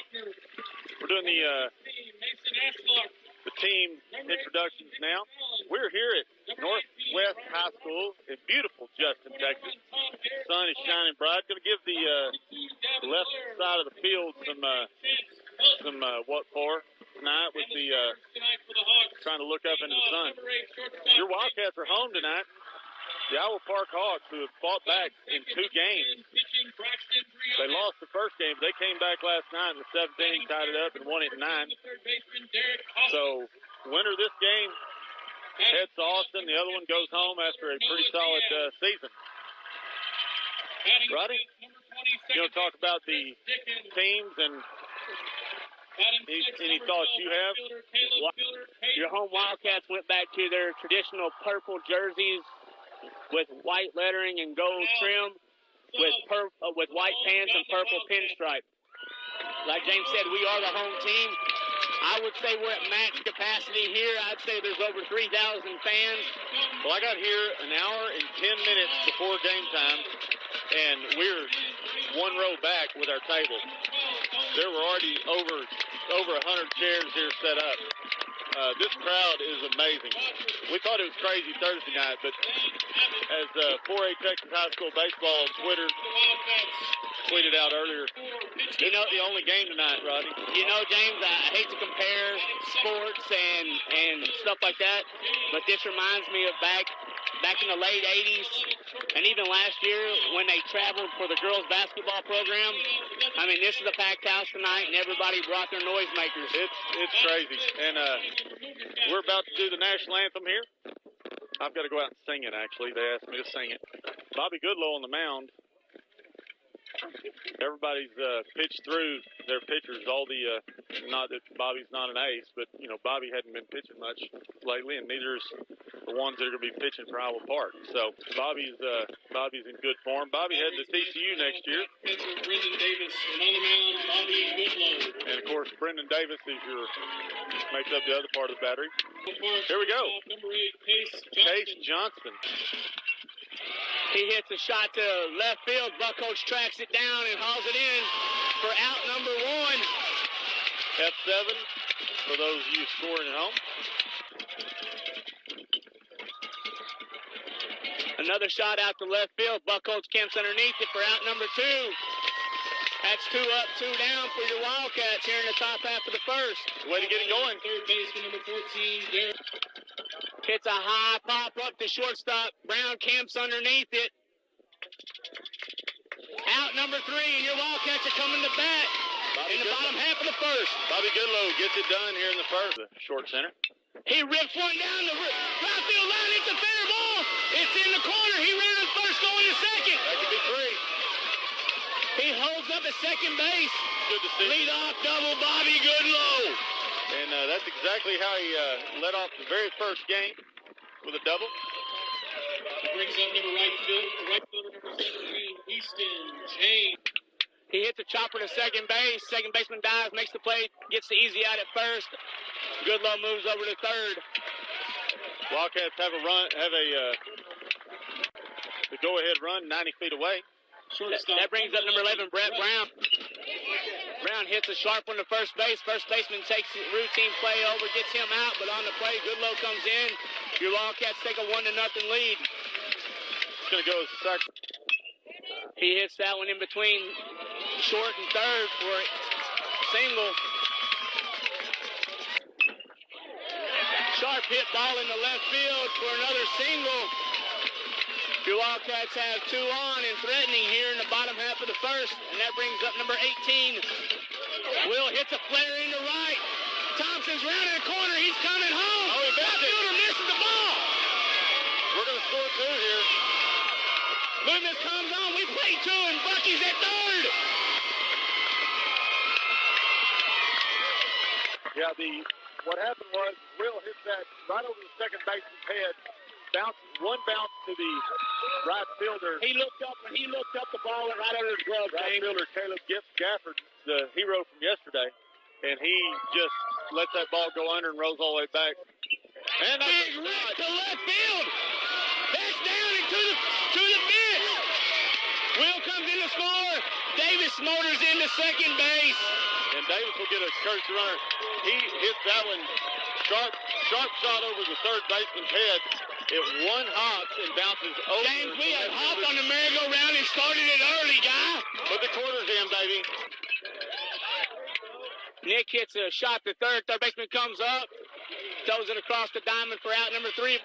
We're doing the team introductions now. We're here at Northwest High School in beautiful Justin, Texas. The sun is shining bright. Going to give the left side of the field some what for tonight with the trying to look up into the sun. Your Wildcats are home tonight. The Iowa Park Hawks, who have fought back in 2 games. They lost the first game, but they came back last night in the 7th inning, tied it up, and won it 9. So, winner of this game heads to Austin. The other one goes home after a pretty solid season. Roddy, you want to talk about the teams and any thoughts you have? Your home Wildcats went back to their traditional purple jerseys with white lettering and gold trim, with white pants and purple pinstripe. Like James said, we are the home team. I would say we're at max capacity here. I'd say there's over 3,000 fans. Well, I got here an hour and 10 minutes before game time, and we're one row back with our table. There were already over 100 chairs here set up. This crowd is amazing. We thought it was crazy Thursday night, but as 4A Texas High School Baseball on Twitter tweeted out earlier, it's the only game tonight, Rodney. You know, James, I hate to compare sports and stuff like that, but this reminds me of back in the late 80s and even last year when they traveled for the girls basketball program. I mean, this is a packed house tonight, and everybody brought their noisemakers. It's crazy. And we're about to do the national anthem here. I've got to go out and sing it, actually. They asked me to sing it. Bobby Goodlow on the mound. Everybody's pitched through their pitchers. All the not that Bobby's not an ace, but Bobby hadn't been pitching much lately, and neither is the ones that are going to be pitching for Iowa Park. So Bobby's in good form. Bobby heading to TCU next year. Pitcher Brendan Davis, and on the mound, Bobby Goodlow. And of course, Brendan Davis makes up the other part of the battery. Here we go. Number 8, Case Johnson. He hits a shot to left field. Buckholz tracks it down and hauls it in for out number 1. F7 for those of you scoring at home. Another shot out to left field. Buckholz camps underneath it for out number 2. That's 2 up, 2 down for your Wildcats here in the top half of the first. Way to get it going. Third baseman number 14, Derek. Hits a high pop up to shortstop. Brown camps underneath it. Out number 3, and your Wildcats are coming to bat in the bottom half of the first. Bobby Goodlow gets it done here in the first. The short center. He rips one down the right field line. It's a fair ball. It's in the corner. He ran on first, going to second. That could be 3. He holds up at second base. Good to see. Lead off double, Bobby Goodlow. And that's exactly how he led off the very first game with a double. He brings up right fielder number 17, Easton James. He hits a chopper to second base. Second baseman dives, makes the play, gets the easy out at first. Goodlow moves over to third. Wildcats have a the go-ahead run 90 feet away. That brings up number 11, Brett Brown. Brown hits a sharp one to first base. First baseman takes the routine play over, gets him out, but on the play, Goodlow comes in. Your Wildcats take a 1-0 lead. It's going to go as a second. He hits that one in between short and third for a single. Sharp hit ball in the left field for another single. Your Wildcats have 2 on and threatening here in the bottom half of the first, and that brings up number 18. Will hits a flare into right. Thompson's rounding the corner. He's coming home. Oh, he missed it. Fielder misses the ball. We're going to score 2 here. Loomis comes on. We play 2, and Bucky's at third. Yeah, what happened was Will hit that right over the second baseman's head. One bounce to the right fielder. He looked up the ball went right under his glove. Right fielder Caleb Gafford, the hero from yesterday, and he just lets that ball go under and rolls all the way back. And big rip to left field. That's down into the fence. Will comes in to score. Davis motors into second base. And Davis will get a courtesy runner. He hits that one. Sharp shot over the third baseman's head. It one hops and bounces over. James, we have hopped on the merry-go-round and started it early, guy. Put the quarters in, baby. Nick hits a shot to third. Third baseman comes up. Throws it across the diamond for out number 3.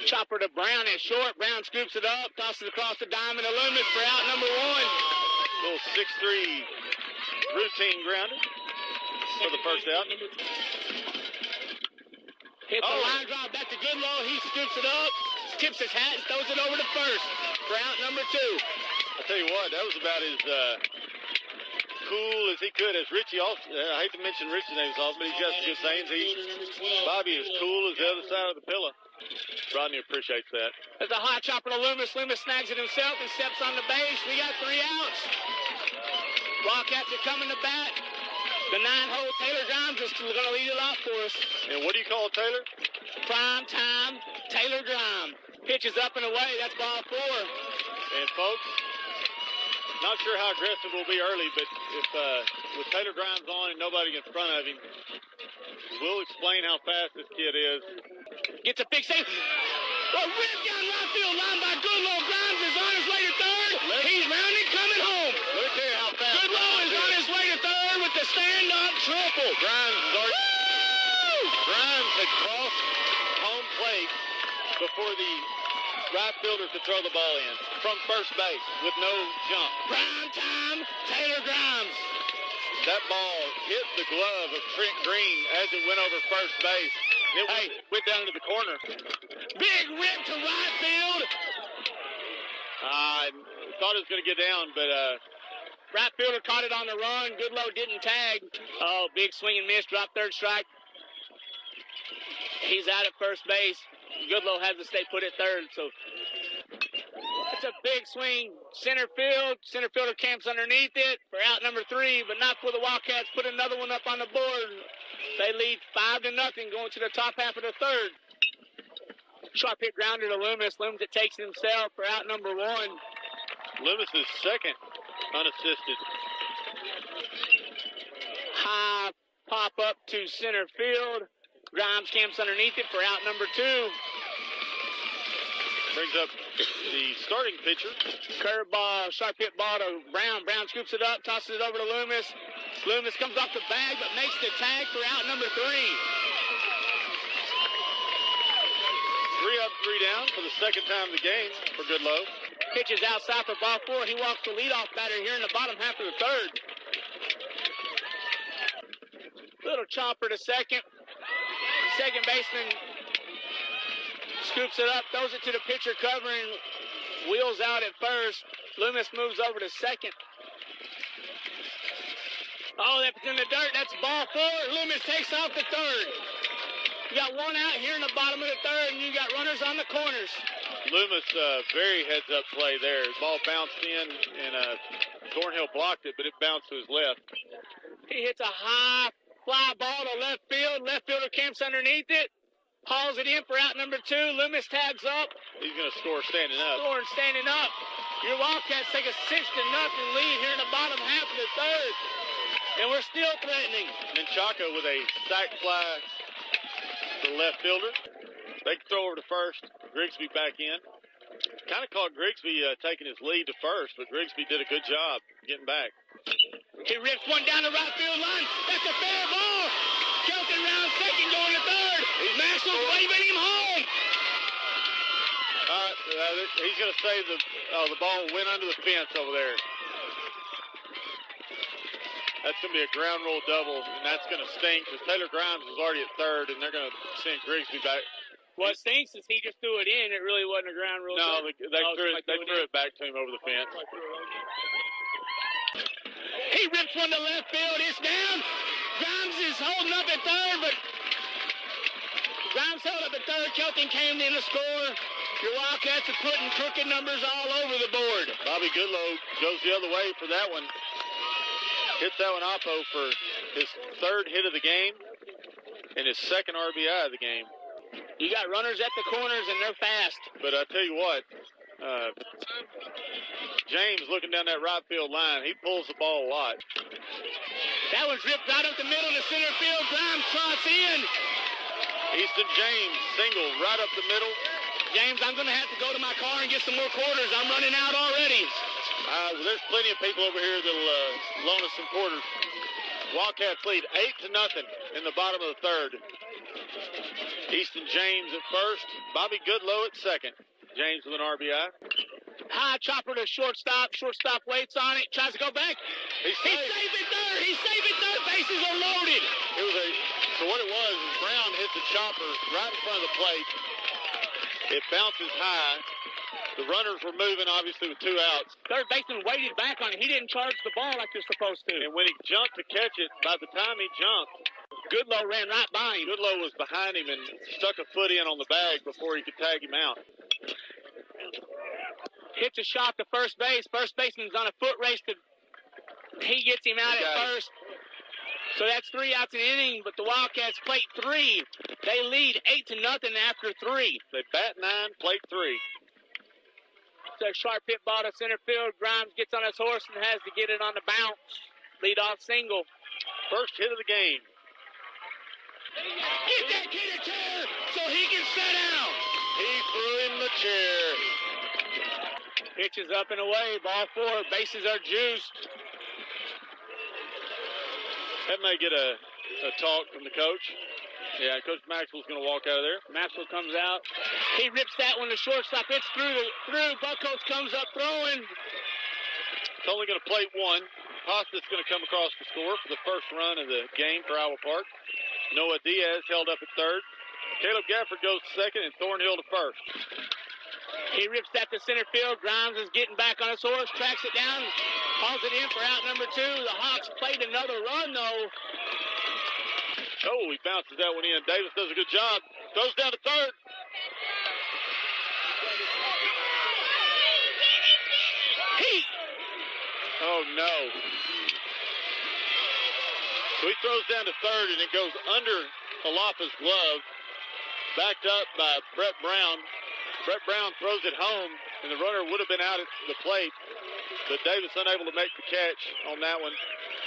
Chopper to Brown at short. Brown scoops it up, tosses across the diamond to Loomis for out number 1. Little 6-3 routine grounded for the first out. Hits the line drive back to Goodlow. He scoops it up, tips his hat, and throws it over to first for out number 2. I tell you what, that was about as cool as he could. As Richie, also, I hate to mention Richie's name, but he's got some good things. Bobby is cool as the other side of the pillow. Rodney appreciates that. There's a high chopper to Loomis. Loomis snags it himself and steps on the base. We got 3 outs. Wildcats are coming to bat. The 9-hole Taylor Grimes is going to lead it off for us. And what do you call Taylor? Prime time, Taylor Grimes. Pitches up and away. That's ball 4. And folks, not sure how aggressive we'll be early, but if with Taylor Grimes on and nobody in front of him, we'll explain how fast this kid is. Gets a big save. Ripped down right field line by Goodlow. Grimes is on his way to third. He's rounding, coming home. Let me tell you how fast. Goodlow is on his way to third with the stand-up triple. Grimes had crossed home plate before the right fielder could throw the ball in from first base with no jump. Prime time, Taylor Grimes. That ball hit the glove of Trent Green as it went over first base. It went down into the corner. Big rip to right field. I thought it was going to get down, but right fielder caught it on the run. Goodlow didn't tag. Oh, big swing and miss. Drop third strike. He's out at first base. Goodlow has to stay put at third. So it's a big swing. Center field. Center fielder camps underneath it for out number 3, but not for the Wildcats. Put another one up on the board. They lead 5-0 going to the top half of the third. Sharp hit grounder to Loomis. Loomis it takes himself for out number 1. Loomis is second unassisted. High pop up to center field. Grimes camps underneath it for out number 2. Brings up the starting pitcher. Curveball, sharp hit ball to Brown. Brown scoops it up, tosses it over to Loomis. Loomis comes off the bag, but makes the tag for out number 3. 3 up, 3 down for the second time of the game for Goodlow. Pitches outside for ball 4. He walks the leadoff batter here in the bottom half of the third. Little chopper to second. Second baseman scoops it up, throws it to the pitcher covering, wheels out at first. Loomis moves over to second. Oh, that's in the dirt. That's ball 4. Loomis takes off the third. You got 1 out here in the bottom of the third, and you got runners on the corners. Loomis, very heads-up play there. The ball bounced in, and Thornhill blocked it, but it bounced to his left. He hits a high fly ball to left field. Left fielder camps underneath it. Hauls it in for out number 2. Loomis tags up. He's going to score standing up. Scoring standing up. Your Wildcats take a 6-0 lead here in the bottom half of the third. And we're still threatening. Menchaca with a sac fly to the left fielder. They can throw over to first. Grigsby back in. Kind of caught Grigsby taking his lead to first, but Grigsby did a good job getting back. He rips one down the right field line. That's a fair ball. Kelton round second, going to third. Maxwell's waving him home. He's going to say the ball went under the fence over there. That's going to be a ground rule double, and that's going to stink because Taylor Grimes was already at third, and they're going to send Grigsby back. What stinks is he just threw it in. It really wasn't a ground rule. No, they threw it back to him over the fence. He rips one to left field. It's down. Grimes is holding up at third, but Grimes held up at third. Kelton came in to score. Your Wildcats are putting crooked numbers all over the board. Bobby Goodlow goes the other way for that one. Hits that one oppo for his third hit of the game and his second RBI of the game. You got runners at the corners, and they're fast. But I tell you what, James looking down that right field line. He pulls the ball a lot. That one's ripped right up the middle to center field. Grimes trots in. Easton James single right up the middle. James, I'm going to have to go to my car and get some more quarters. I'm running out already. There's plenty of people over here that'll loan us some quarters. Wildcats lead 8-0 in the bottom of the third. Easton James at first. Bobby Goodlow at second. James with an RBI. High chopper to shortstop. Shortstop waits on it. Tries to go back. He's safe at third. He's safe at third. Bases are loaded. So what it was is Brown hit the chopper right in front of the plate. It bounces high. The runners were moving, obviously, with 2 outs. Third baseman waited back on it. He didn't charge the ball like they're supposed to. And when he jumped to catch it, by the time he jumped, Goodlow ran right by him. Goodlow was behind him and stuck a foot in on the bag before he could tag him out. Hits a shot to first base. First baseman's on a foot race. He gets him out at first. So that's 3 outs in the inning, but the Wildcats plate 3. They lead 8-0 after 3. They bat 9, plate 3. So sharp hit ball to center field. Grimes gets on his horse and has to get it on the bounce. Lead off single. First hit of the game. Get that kid a chair so he can sit down. He threw him the chair. Pitch is up and away. Ball 4. Bases are juiced. That may get a talk from the coach. Yeah, Coach Maxwell's going to walk out of there. Maxwell comes out. He rips that one to shortstop. It's through. Buckholz comes up throwing. It's only going to plate 1. Costas going to come across the score for the first run of the game for Iowa Park. Noah Diaz held up at third. Caleb Gafford goes to second and Thornhill to first. He rips that to center field. Grimes is getting back on his horse, tracks it down, hauls it in for out number 2. The Hawks played another run, though. Oh, he bounces that one in. Davis does a good job. Throws down to third. Oh, no. So he throws down to third, and it goes under Alafa's glove. Backed up by Brett Brown. Brett Brown throws it home, and the runner would have been out at the plate. But Davis unable to make the catch on that one.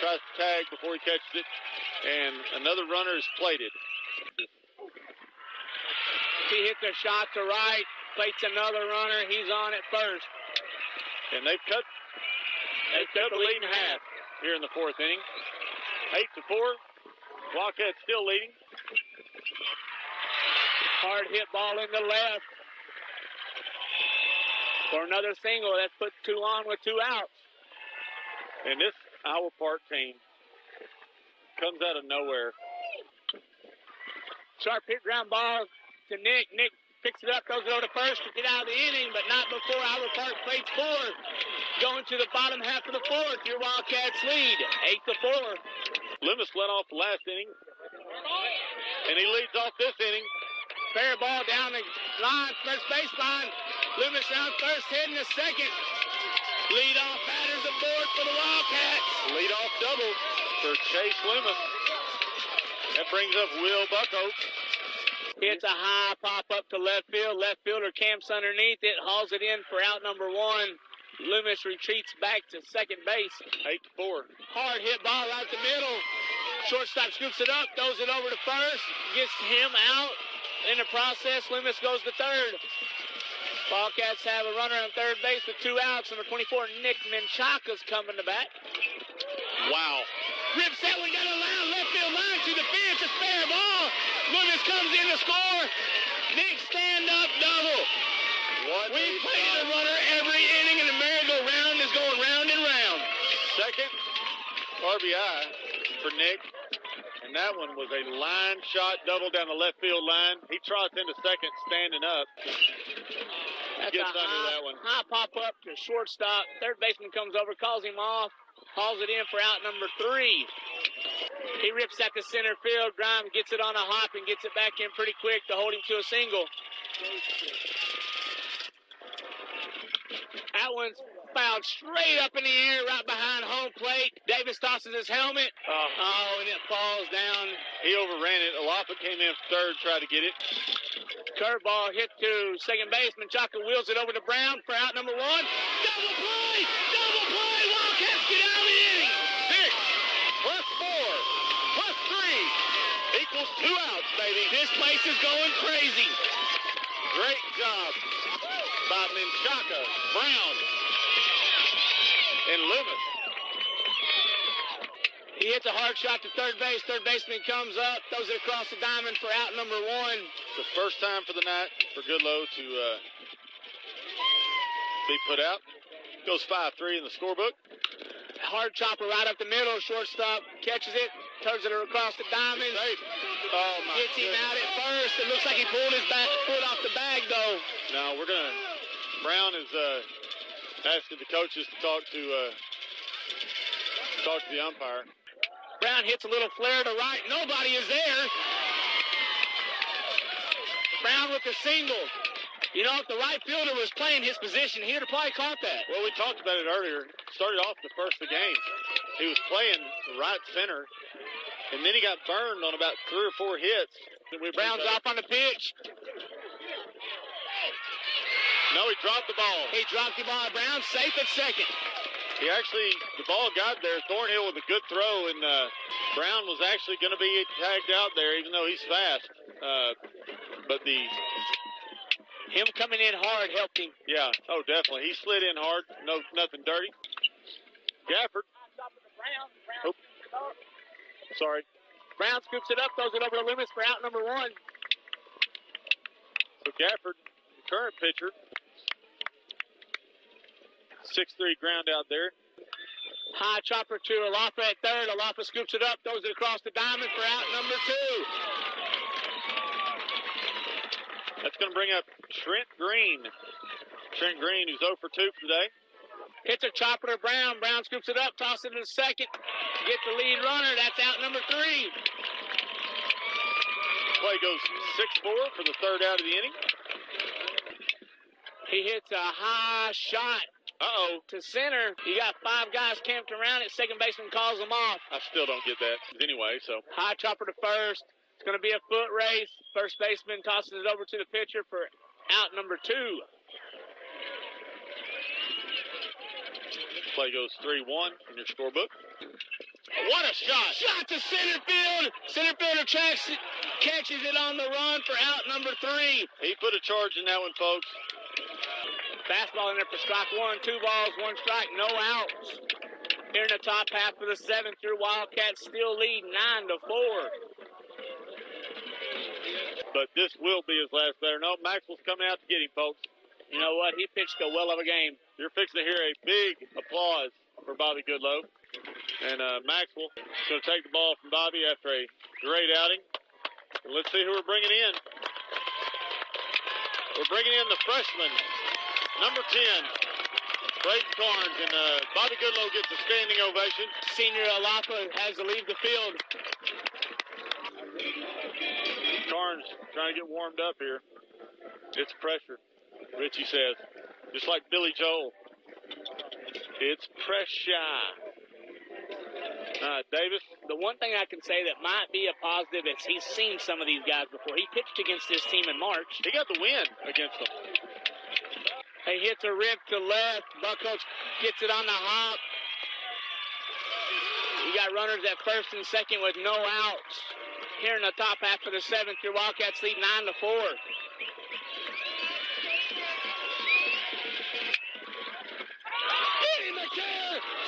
Tries to tag before he catches it. And another runner is plated. He hits a shot to right. Plates another runner. He's on at first. And they've cut the lead in half here in the 4th inning. 8-4. Wildcats still leading. Hard hit ball in the left. For another single. That puts 2 on with 2 outs. And this Iowa Park team comes out of nowhere. Sharp hit ground ball to Nick. Nick picks it up, throws it over to first to get out of the inning, but not before Iowa Park plays 4. Going to the bottom half of the 4th. Your Wildcats lead 8-4. Loomis led off the last inning. And he leads off this inning. Fair ball down the line, first baseline. Loomis down first, heading to second. Leadoff batters aboard for the Wildcats. Leadoff double for Chase Loomis. That brings up Will Buckholz. It's a high pop up to left field. Left fielder camps underneath it, hauls it in for out number 1. Loomis retreats back to second base. 8-4. Hard hit ball right the middle. Shortstop scoops it up, throws it over to first, gets him out. In the process, Loomis goes to third. Wildcats have a runner on third base with 2 outs. Number 24, Nick Menchaca's coming to bat. Wow. Rips that one down the line, left field line to the fence. It's fair ball. Loomis comes in to score. Nick stand-up double. We play the runner every inning, and the merry-go-round is going round and round. Second RBI for Nick. And that one was a line shot double down the left field line. He trots into second standing up. That's Gets a under that one. high pop-up to shortstop. Third baseman comes over, calls him off, hauls it in for out number 3. He rips that to center field. Grimes gets it on a hop and gets it back in pretty quick to hold him to a single. That one's fouled straight up in the air right behind home plate. Davis tosses his helmet. And it falls down. He overran it. Alafa came in third, tried to get it. Curveball hit to second baseman. Chaka wheels it over to Brown for out number 1. Double play! Double play! Wildcats get out of the inning! 6 plus 4 plus 3 equals 2 outs, baby. This place is going crazy. Great job by Menchaca, Brown, and Loomis. He hits a hard shot to third base. Third baseman comes up, throws it across the diamond for out number 1. The first time for the night for Goodloe to be put out. Goes 5-3 in the scorebook. Hard chopper right up the middle. Shortstop catches it, turns it across the diamond. Safe. Oh, my Gets him out at first. It looks like he pulled his foot off the bag, though. Now, Brown is asking the coaches to talk to the umpire. Brown hits a little flare to right. Nobody is there. Brown with the single. You know, if the right fielder was playing his position, he would have probably caught that. Well, we talked about it earlier. Started off the first of the game. He was playing right center, and then he got burned on about 3 or 4 hits. Brown's off on the pitch. No, he dropped the ball. He dropped the ball. Brown safe at second. He actually, the ball got there. Thornhill with a good throw, and Brown was actually going to be tagged out there, even though he's fast. But him coming in hard helped him. Yeah, oh, definitely. He slid in hard. No, nothing dirty. Gafford. Oh, sorry. Brown scoops it up, throws it over the limits for out number 1. So Gafford, the current pitcher, 6-3 ground out there. High chopper to Alapa at third. Alapa scoops it up, throws it across the diamond for out number 2. That's going to bring up Trent Green. Trent Green, who's 0 for 2 for today. Hits a chopper to Brown. Brown scoops it up, tosses it to second. Get the lead runner. That's out number 3. Play goes 6-4 for the third out of the inning. He hits a high shot. To center. You got 5 guys camped around it. Second baseman calls them off. I still don't get that anyway, so. High chopper to first. It's going to be a foot race. First baseman tosses it over to the pitcher for out number 2. Play goes 3-1 in your scorebook. What a shot. Shot to center field. Center fielder catches it on the run for out number 3. He put a charge in that one, folks. Fastball in there for strike 1. 2 balls, 1 strike, no outs. Here in the top half of the 7th, your Wildcats still lead 9-4. But this will be his last batter. No, Maxwell's coming out to get him, folks. You know what? He pitched a well of a game. You're fixing to hear a big applause for Bobby Goodloe. And Maxwell is going to take the ball from Bobby after a great outing. And let's see who we're bringing in. We're bringing in the freshman, number 10, Brayden Carnes. And Bobby Goodloe gets a standing ovation. Senior Alapa has to leave the field. Carnes trying to get warmed up here. It's pressure, Richie says. Just like Billy Joel. It's pressure. Davis. The one thing I can say that might be a positive is he's seen some of these guys before. He pitched against this team in March. He got the win against them. He hits a rip to left. Buckholz gets it on the hop. You got runners at first and second with no outs. Here in the top half of the 7th, your Wildcats lead 9-4.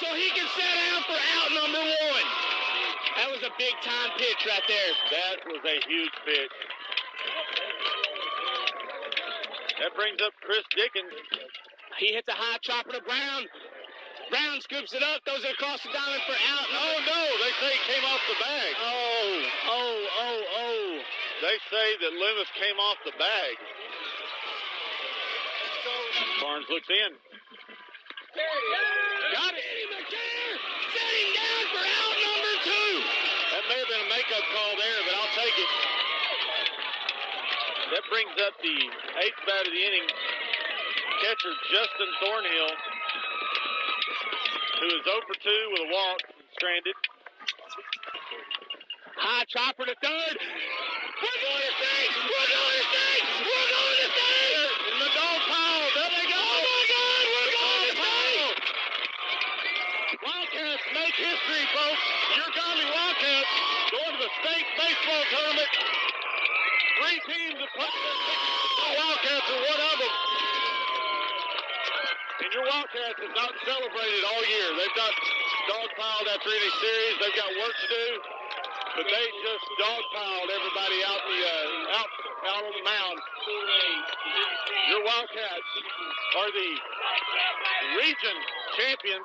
So he can set down for out number 1. That was a big time pitch right there. That was a huge pitch. That brings up Chris Dickens. He hits a high chopper to Brown. Brown scoops it up, throws it across the diamond for out. Oh no, they say he came off the bag. Oh. They say that Loomis came off the bag. Barnes looks in. Got it. Set him down for out number 2. That may have been a makeup call there, but I'll take it. That brings up the 8th bat of the inning. Catcher Justin Thornhill, who is 0 for 2 with a walk, stranded. High chopper to third. We're going to state! We're going to state! We're going to state! In the dog pile. There they go. Oh, my God. We're going to state! Wildcats make history, folks. Your Godly Wildcats going to the state baseball tournament. 3 teams have put their tickets. The Wildcats are one of them. And your Wildcats have not celebrated all year. They've not dogpiled after any series. They've got work to do. But they just dogpiled everybody out on the mound. Your Wildcats are the region champions.